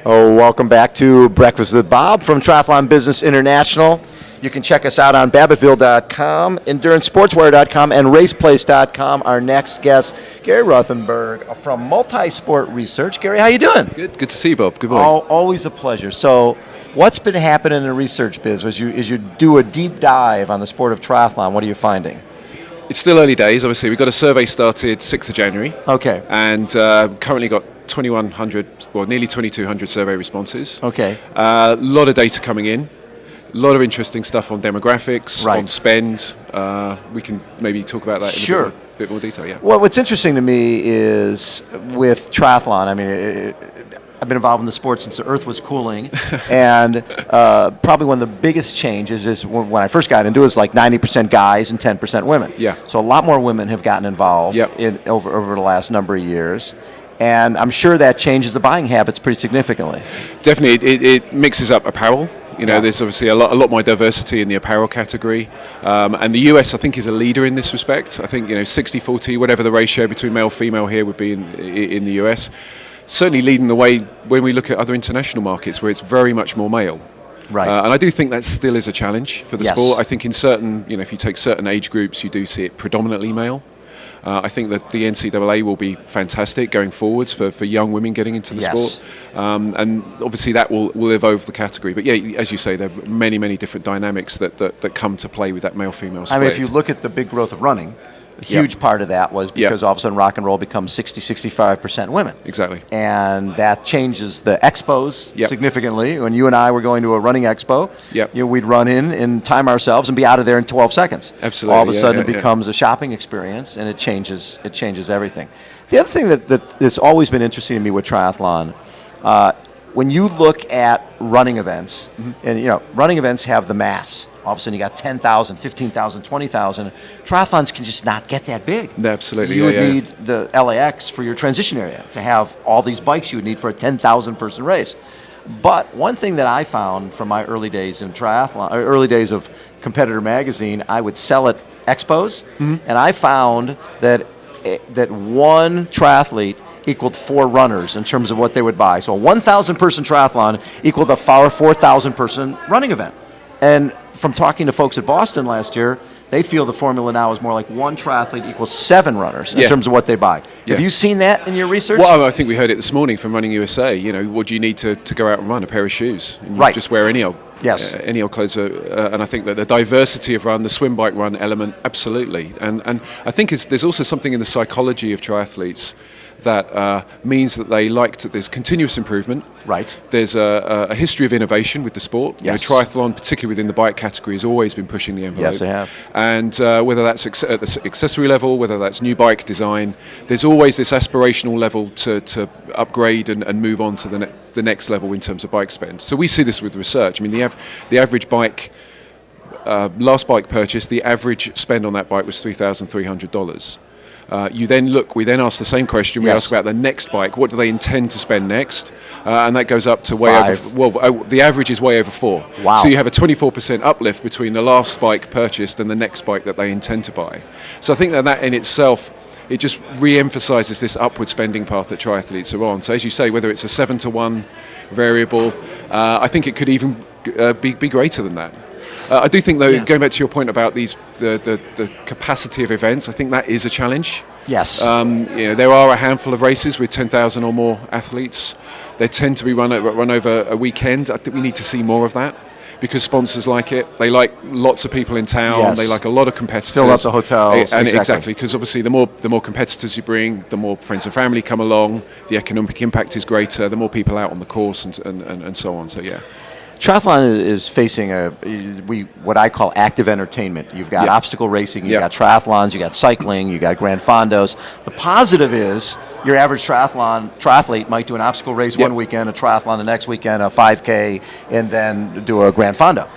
Oh, welcome back to Breakfast with Bob from Triathlon Business International. You can check us out on Babbittville.com, EnduranceSportswear.com, and RacePlace.com. Our next guest, Gary Roethenbaugh from Multisport Research. Gary, how you doing? Good to see you, Bob. Good morning. Always a pleasure. So, what's been happening in the research biz as you do a deep dive on the sport of triathlon? What are you finding? It's still early days. Obviously, we got a survey started 6th of January. Okay. And currently got 2,100, well, nearly 2,200 survey responses. Okay. A lot of data coming in. A lot of interesting stuff on demographics, right. on spend. We can maybe talk about that in a bit more detail. Yeah. Well, what's interesting to me is with triathlon, I mean, I've been involved in the sport since the earth was cooling, and probably one of the biggest changes is when I first got into it was like 90% guys and 10% women. Yeah. So a lot more women have gotten involved over the last number of years. And I'm sure that changes the buying habits pretty significantly. Definitely, it mixes up apparel. There's obviously a lot more diversity in the apparel category. And the US, I think, is a leader in this respect. I think, 60-40, whatever the ratio between male-female here would be in the US. Certainly leading the way when we look at other international markets where it's very much more male. Right. And I do think that still is a challenge for the sport. I think in certain, if you take certain age groups, you do see it predominantly male. I think that the NCAA will be fantastic going forwards for young women getting into the sport. And obviously that will evolve the category. But yeah, as you say, there are many, many different dynamics that come to play with that male-female split. I mean, if you look at the big growth of running, a huge part of that was because all of a sudden rock and roll becomes 60-65% women. Exactly. And that changes the expos significantly. When you and I were going to a running expo, we'd run in, time ourselves, and be out of there in 12 seconds. Absolutely. All of a sudden it becomes a shopping experience, and it changes everything. The other thing that's always been interesting to me with triathlon, when you look at running events, and running events have the mass. All of a sudden you got 10,000, 15,000, 20,000. Triathlons can just not get that big. Absolutely. You would need the LAX for your transition area to have all these bikes you would need for a 10,000 person race. But one thing that I found from my early days in triathlon, or early days of Competitor Magazine, I would sell at expos, and I found that one triathlete equaled 4 runners in terms of what they would buy. So a 1,000 person triathlon equaled a 4,000 person running event. And from talking to folks at Boston last year, they feel the formula now is more like one triathlete equals 7 runners in terms of what they buy. Have you seen that in your research? Well, I think we heard it this morning from Running USA. What do you need to go out and run? A pair of shoes. And you just wear any old clothes. And I think that the diversity of run, the swim bike run element, absolutely. And I think there's also something in the psychology of triathletes that means that they there's continuous improvement. Right. There's a history of innovation with the sport. Yes. Triathlon, particularly within the bike category, has always been pushing the envelope. Yes, they have. And whether that's at the accessory level, whether that's new bike design, there's always this aspirational level to upgrade and move on to the next level in terms of bike spend. So we see this with research. I mean, the average bike, last bike purchase, the average spend on that bike was $3,300. We then ask the same question. We ask about the next bike. What do they intend to spend next? And that goes up to way 5. over. The average is way over 4. Wow. So you have a 24% uplift between the last bike purchased and the next bike that they intend to buy. So I think that in itself, it just re-emphasizes this upward spending path that triathletes are on. So as you say, whether it's a 7-to-1 variable, I think it could even be greater than that. I do think, though, going back to your point about the capacity of events, I think that is a challenge. Yes. There are a handful of races with 10,000 or more athletes. They tend to be run over a weekend. I think we need to see more of that because sponsors like it. They like lots of people in town. Yes. They like a lot of competitors. Fill up the hotels. And exactly, because obviously the more competitors you bring, the more friends and family come along. The economic impact is greater. The more people out on the course and so on. So yeah. Triathlon is facing what I call active entertainment. You've got obstacle racing, you've got triathlons, you've got cycling, you've got Grand Fondos. The positive is your average triathlete might do an obstacle race one weekend, a triathlon the next weekend, a 5K, and then do a Grand Fondo.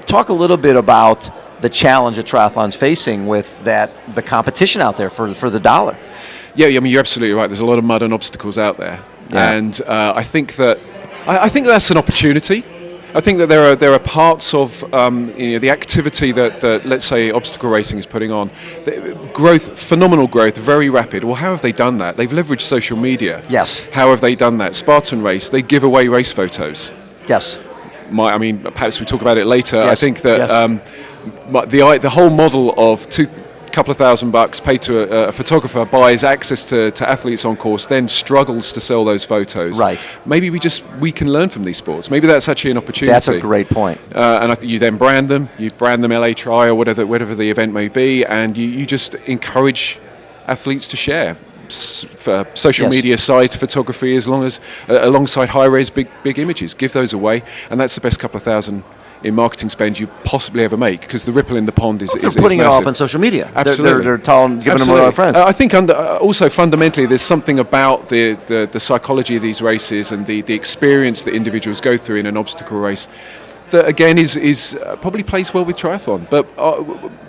Talk a little bit about the challenge that triathlon's facing with the competition out there for the dollar. Yeah, I mean, you're absolutely right. There's a lot of mud and obstacles out there. Yeah. And I think that's an opportunity. I think that there are parts of the activity that let's say obstacle racing is putting on. The growth, phenomenal growth, very rapid. Well, how have they done that? They've leveraged social media. Yes. How have they done that? Spartan Race, they give away race photos. Yes. Perhaps we talk about it later. Yes. I think that the whole model of couple of $1,000 paid to a photographer, buys access to athletes on course, then struggles to sell those photos. Right. Maybe we can learn from these sports. Maybe that's actually an opportunity. That's a great point. And I think you then brand them. You brand them LA Tri or whatever the event may be, and you just encourage athletes to share. For social media sized photography, as long as alongside high res big images, give those away, and that's the best couple of $1,000 in marketing spend you possibly ever make, because the ripple in the pond is putting it all massive. up on social media. Absolutely, they're telling, giving them to our friends. I think also fundamentally there's something about the psychology of these races and the experience that individuals go through in an obstacle race that again is probably plays well with triathlon. But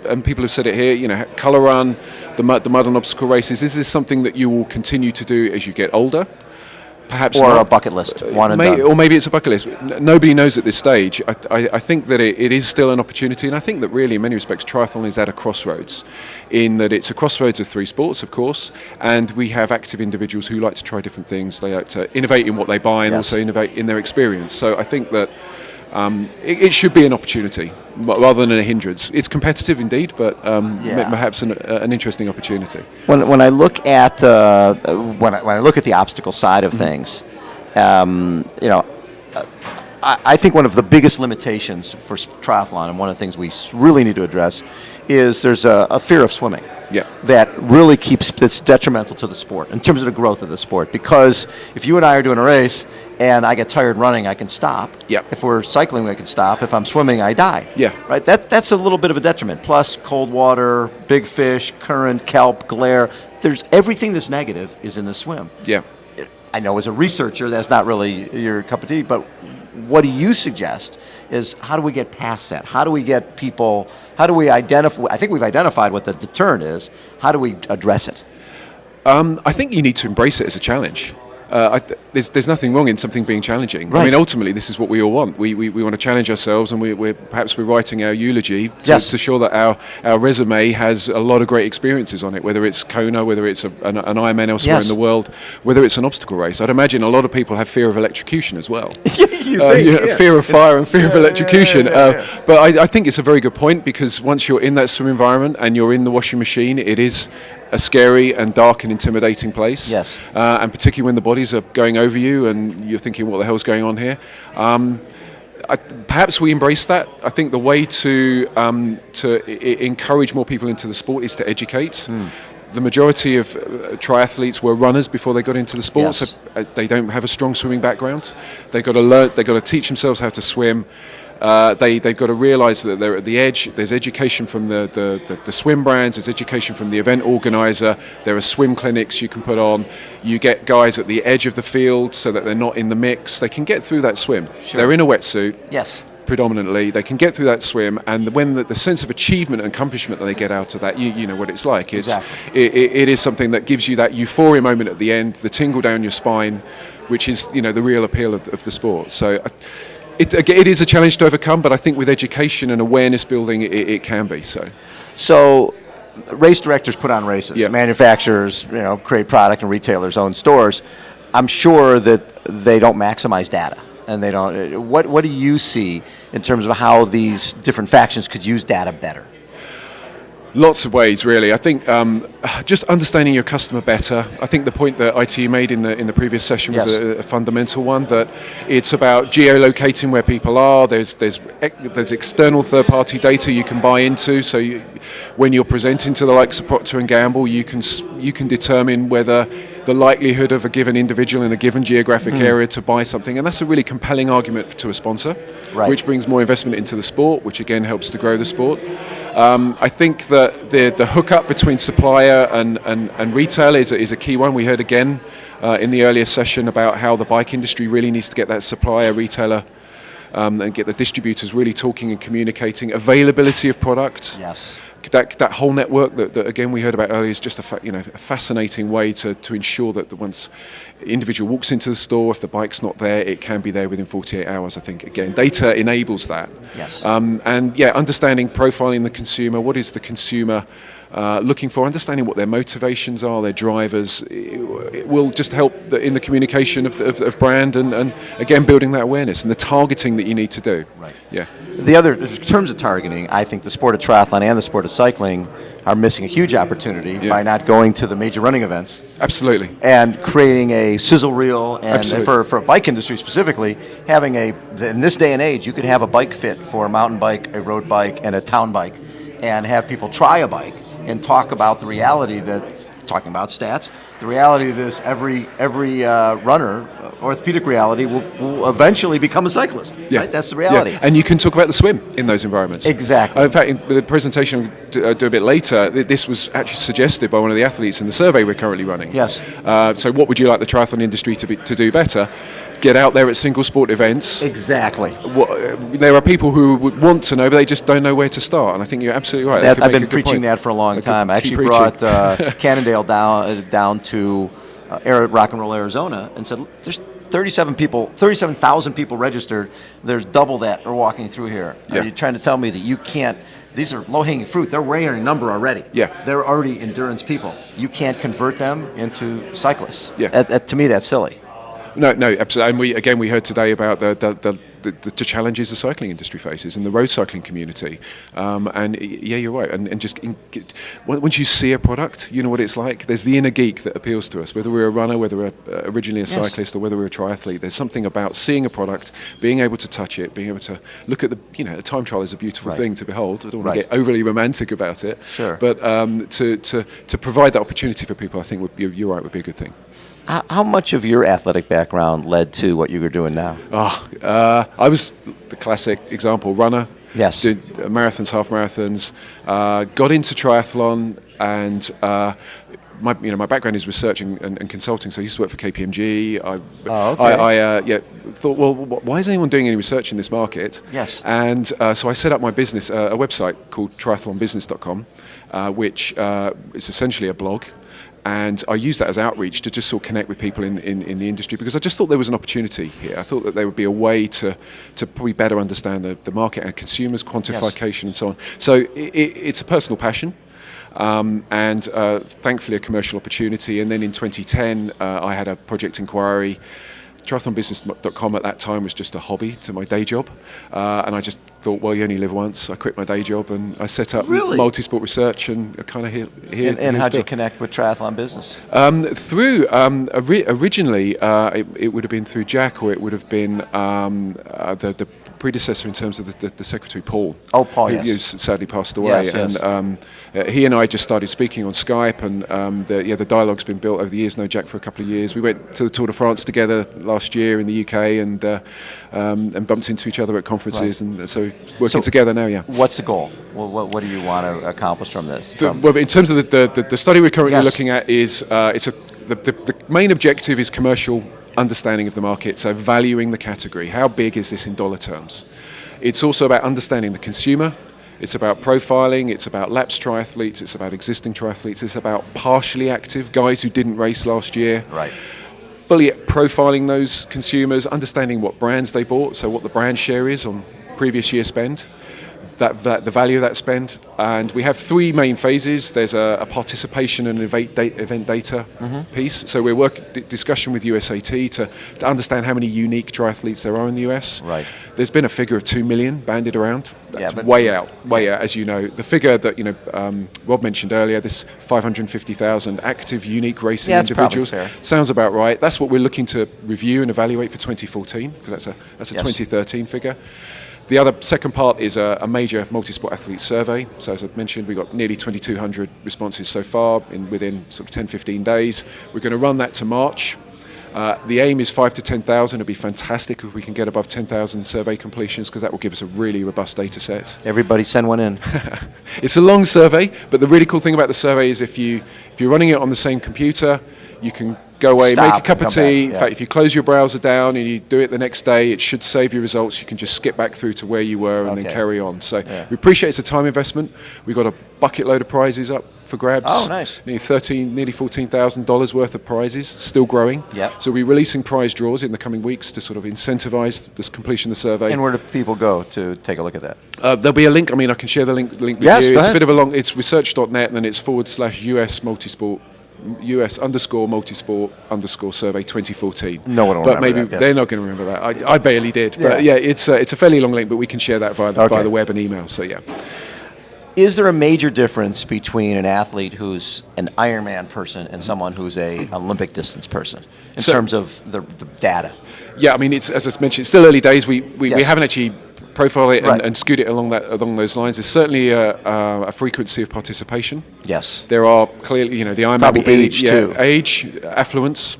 and people have said it here, Colour Run, the mud and obstacle races. Is this something that you will continue to do as you get older? Perhaps or not. a bucket list, one and done. Or maybe it's a bucket list. Nobody knows at this stage. I think that it is still an opportunity, and I think that really in many respects triathlon is at a crossroads, in that it's a crossroads of three sports, of course, and we have active individuals who like to try different things. They like to innovate in what they buy and also innovate in their experience. So I think that it should be an opportunity rather than a hindrance. It's competitive indeed, but perhaps an interesting opportunity. When I look at when I look at the obstacle side of things, I think one of the biggest limitations for triathlon, and one of the things we really need to address, is there's a fear of swimming. Yeah. That really that's detrimental to the sport in terms of the growth of the sport. Because if you and I are doing a race and I get tired running, I can stop. Yeah. If we're cycling, I can stop. If I'm swimming, I die. Yeah. Right. That's a little bit of a detriment. Plus, cold water, big fish, current, kelp, glare. There's everything that's negative is in the swim. Yeah. I know as a researcher that's not really your cup of tea, but what do you suggest is how do we get past that? How do we get people, how do we identify, I think we've identified what the deterrent is, how do we address it? I think you need to embrace it as a challenge. There's nothing wrong in something being challenging. Right. I mean, ultimately, this is what we all want. We want to challenge ourselves, and we're writing our eulogy to show that our resume has a lot of great experiences on it, whether it's Kona, whether it's an Ironman elsewhere in the world, whether it's an obstacle race. I'd imagine a lot of people have fear of electrocution as well. Fear of fire and fear of electrocution. But I think it's a very good point, because once you're in that swim environment and you're in the washing machine, it is a scary and dark and intimidating place. Yes. And particularly when the bodies are going over you and you're thinking, what the hell's going on here? Perhaps we embrace that. I think the way to encourage more people into the sport is to educate. The majority of triathletes were runners before they got into the sport, so they don't have a strong swimming background. They've got to learn, they've got to teach themselves how to swim. They've got to realise that they're at the edge. There's education from the swim brands, there's education from the event organiser, there are swim clinics you can put on. You get guys at the edge of the field so that they're not in the mix. They can get through that swim. Sure. They're in a wetsuit. Yes. Predominantly, they can get through that swim, and when the sense of achievement and accomplishment that they get out of that, you know what it's like. It is something that gives you that euphoria moment at the end, the tingle down your spine, which is the real appeal of the sport. So it is a challenge to overcome, but I think with education and awareness building, it can be so. So race directors put on races. Manufacturers, create product, and retailers own stores. I'm sure that they don't maximize data. And they don't. What do you see in terms of how these different factions could use data better? Lots of ways, really. I think just understanding your customer better. I think the point that ITU made in the previous session was a fundamental one. That it's about geolocating where people are. There's external third-party data you can buy into. So when you're presenting to the likes of Procter & Gamble, you can determine whether the likelihood of a given individual in a given geographic area to buy something, and that's a really compelling argument to a sponsor, which brings more investment into the sport, which again helps to grow the sport. I think that the hookup between supplier and retail is a key one. We heard again in the earlier session about how the bike industry really needs to get that supplier, retailer, and get the distributors really talking and communicating. Availability of product. Yes. that whole network that again we heard about earlier is just a fascinating way to ensure that once individual walks into the store, if the bike's not there, it can be there within 48 hours. I think again data enables that. Yes. And yeah, understanding, profiling the consumer. What is the consumer looking for? Understanding what their motivations are, their drivers. It will just help in the communication of brand and again building that awareness and the targeting that you need to do. Right. Yeah. The other, in terms of targeting, I think the sport of triathlon and the sport of cycling are missing a huge opportunity by not going to the major running events. Absolutely. And creating a sizzle reel, and Absolutely. for a bike industry specifically, having in this day and age, you could have a bike fit for a mountain bike, a road bike, and a town bike, and have people try a bike and talk about the reality talking about stats, the reality of this, every runner, orthopedic reality, will eventually become a cyclist. Yeah. Right? That's the reality. Yeah. And you can talk about the swim in those environments. Exactly. In fact, in the presentation we'll do a bit later, this was actually suggested by one of the athletes in the survey we're currently running. Yes. So what would you like the triathlon industry to do better? Get out there at single sport events. Exactly. There are people who would want to know, but they just don't know where to start. And I think you're absolutely right. I've been preaching that for a long time. I actually brought Cannondale down to Rock and Roll, Arizona, and said, "There's 37,000 people registered. There's double that are walking through here. Yeah. Are you trying to tell me that you can't?" These are low-hanging fruit. They're wearing a number already. Yeah. They're already endurance people. You can't convert them into cyclists. Yeah. To me, that's silly. No, absolutely. And we heard today about the challenges the cycling industry faces and the road cycling community. And yeah, you're right. And just once you see a product, you know what it's like. There's the inner geek that appeals to us, whether we're a runner, whether we're originally a cyclist, or whether we're a triathlete. There's something about seeing a product, being able to touch it, being able to look at a time trial is a beautiful thing to behold. I don't want to get overly romantic about it. Sure. But to provide that opportunity for people, I think you're right, would be a good thing. How much of your athletic background led to what you are doing now? I was the classic example runner. Yes. Did marathons, half marathons. Got into triathlon, and my background is research and consulting. So I used to work for KPMG. I thought, well, why is anyone doing any research in this market? Yes. And so I set up my business, a website called triathlonbusiness.com, which is essentially a blog. And I used that as outreach to just sort of connect with people in the industry, because I just thought there was an opportunity here. I thought that there would be a way to probably better understand the market and consumers, quantification and so on. So it's a personal passion. And thankfully a commercial opportunity. And then in 2010, I had a project inquiry. Triathlonbusiness.com at that time was just a hobby to my day job, and I just thought, well, you only live once. I quit my day job and I set up Multisport Research, and kind of here. And how did you connect with Triathlon Business? Through originally it would have been through Jack, or it would have been the predecessor in terms of the secretary, Paul. Oh, Paul, who sadly passed away. Yes. And he and I just started speaking on Skype, and the dialogue's been built over the years. Know Jack for a couple of years. We went to the Tour de France together last year in the UK, and bumped into each other at conferences, and so working together now. Yeah. What's the goal? What do you want to accomplish from this? Well, in terms of the study we're currently looking at is the main objective is commercial understanding of the market, so valuing the category. How big is this in dollar terms? It's also about understanding the consumer. It's about profiling. It's about lapsed triathletes. It's about existing triathletes. It's about partially active guys who didn't race last year. Right. Fully profiling those consumers, understanding what brands they bought, so what the brand share is on previous year spend, the value of that spend. And we have three main phases. There's a participation and event data piece. So we're discussion with USAT to understand how many unique triathletes there are in the US. Right. There's been a figure of 2 million bandied around. That's way out, as you know. The figure that Rob mentioned earlier, this 550,000 active unique racing individuals, sounds about right. That's what we're looking to review and evaluate for 2014, because that's a 2013 figure. The other second part is a major multi-sport athlete survey. So as I've mentioned, we've got nearly 2,200 responses so far within sort of 10, 15 days. We're going to run that to March. The aim is 5,000 to 10,000. It'd be fantastic if we can get above 10,000 survey completions, because that will give us a really robust data set. Everybody send one in. It's a long survey, but the really cool thing about the survey is if you're running it on the same computer, You can go away, Stop make a cup and of come tea. back, In fact, if you close your browser down and you do it the next day, it should save you results. You can just skip back through to where you were and then carry on. So we appreciate it's a time investment. We've got a bucket load of prizes up for grabs. Oh, nice. Nearly $14,000 worth of prizes, still growing. Yep. So we're releasing prize draws in the coming weeks to sort of incentivize this completion of the survey. And where do people go to take a look at that? There'll be a link. I mean, I can share the link with Yes, you. go It's ahead. a bit of a long. It's research.net and then it's /US Multisport. US_multisport survey 2014. No one will but remember maybe that, yes. they're not going to remember that. I barely did. Yeah. But yeah, it's a fairly long link, but we can share that via the web and email. So yeah. Is there a major difference between an athlete who's an Ironman person and someone who's a Olympic distance person in terms of the data? Yeah, I mean, it's, as I mentioned, it's still early days. We Yes. haven't actually profiled it Right. and skewed it along those lines. There's certainly a frequency of participation. Yes. There are clearly, the Ironman Probably will be, age, too. Age, affluence,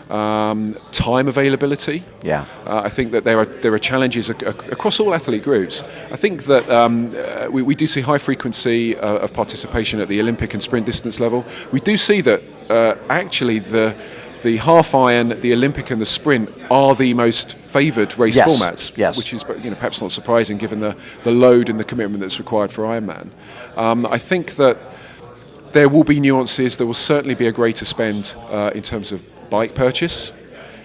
time availability. Yeah. I think that there are challenges across all athlete groups. I think that we do see high frequency of participation at the Olympic and sprint distance level. We do see that actually the half iron, the Olympic and the sprint are the most favoured race Yes. formats, Yes. which is perhaps not surprising given the load and the commitment that's required for Ironman. I think that there will be nuances. There will certainly be a greater spend in terms of bike purchase.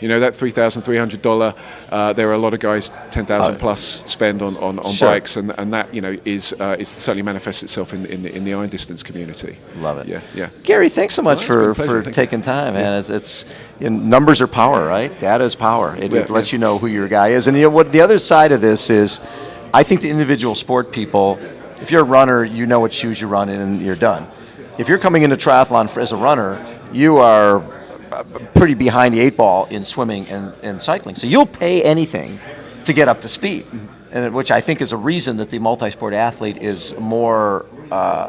That $3,300. There are a lot of guys $10,000 plus spend on Sure. bikes, and that is certainly manifests itself in the iron distance community. Love it. Yeah. Gary, thanks so much Well, it's been a pleasure. for Thank you. taking time, man. It's numbers are power, right? Data is power. It lets you know who your guy is. And what the other side of this is, I think the individual sport people, if you're a runner, you know what shoes you run in and you're done. If you're coming into triathlon as a runner, you are pretty behind the eight ball in swimming and cycling. So you'll pay anything to get up to speed, and which I think is a reason that the multi-sport athlete is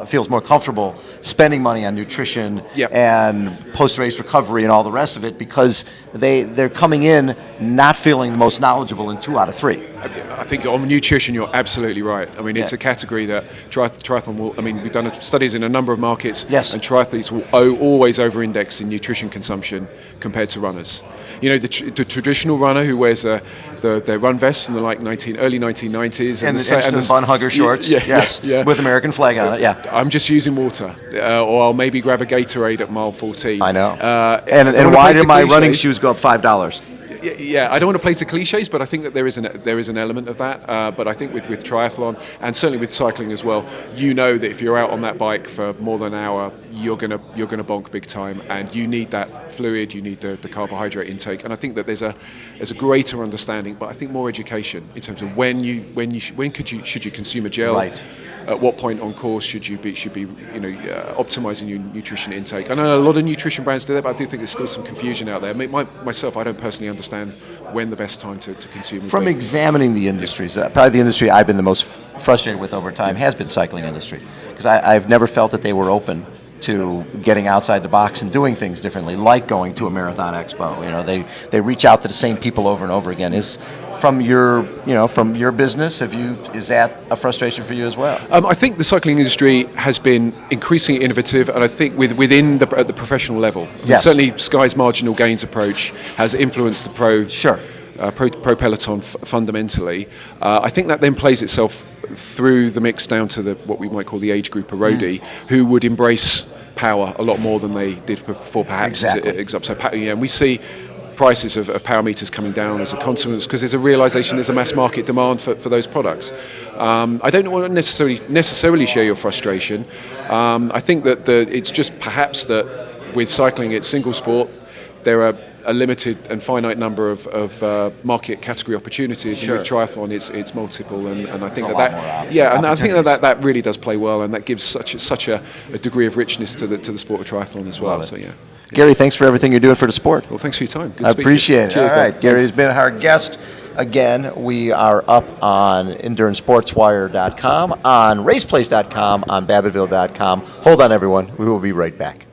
feels more comfortable spending money on nutrition and post-race recovery and all the rest of it, because they're coming in not feeling the most knowledgeable in 2 out of 3. I think on nutrition, you're absolutely right. I mean, it's a category that triathlon will. I mean, we've done studies in a number of markets, and triathletes will always over-index in nutrition consumption compared to runners. The traditional runner who wears their run vest from the early 1990s and the bun hugger shorts, with American flag on it. Yeah, I'm just using water, or I'll maybe grab a Gatorade at mile 14. I know. And why did my running shoes go up $5? Yeah, I don't want to play to cliches, but I think that there is an element of that. But I think with triathlon and certainly with cycling as well, that if you're out on that bike for more than an hour, you're gonna bonk big time, and you need that fluid, you need the carbohydrate intake. And I think that there's a greater understanding, but I think more education in terms of should you consume a gel. Right. At what point on course should you be optimizing your nutrition intake? I know a lot of nutrition brands do that, but I do think there's still some confusion out there. Myself, I don't personally understand when the best time to consume. From examining the industries, probably the industry I've been the most frustrated with over time has been cycling industry, because I've never felt that they were open to getting outside the box and doing things differently, like going to a marathon expo. They reach out to the same people over and over again. Is from your business, is that a frustration for you as well? I think the cycling industry has been increasingly innovative, and I think within at the professional level. Certainly Sky's marginal gains approach has influenced the pro peloton fundamentally. I think that then plays itself through the mix down to what we might call the age group of roadie, who would embrace power a lot more than they did before, perhaps. Exactly. And we see prices of power meters coming down as a consequence, because there's a realization there's a mass market demand for those products. I don't want to necessarily share your frustration. I think that it's just perhaps that with cycling, it's single sport. There are a limited and finite number of market category opportunities, and with triathlon it's multiple, and I think I think that really does play well, and that gives such a degree of richness to the sport of triathlon as well. So Gary, thanks for everything you're doing for the sport. Well, thanks for your time. Good I to speak to you. appreciate it. Cheers, all right, Bob. Gary's been our guest. Again, we are up on EnduranceSportsWire.com, on RacePlace.com, on Babbittville.com. Hold on, everyone. We will be right back.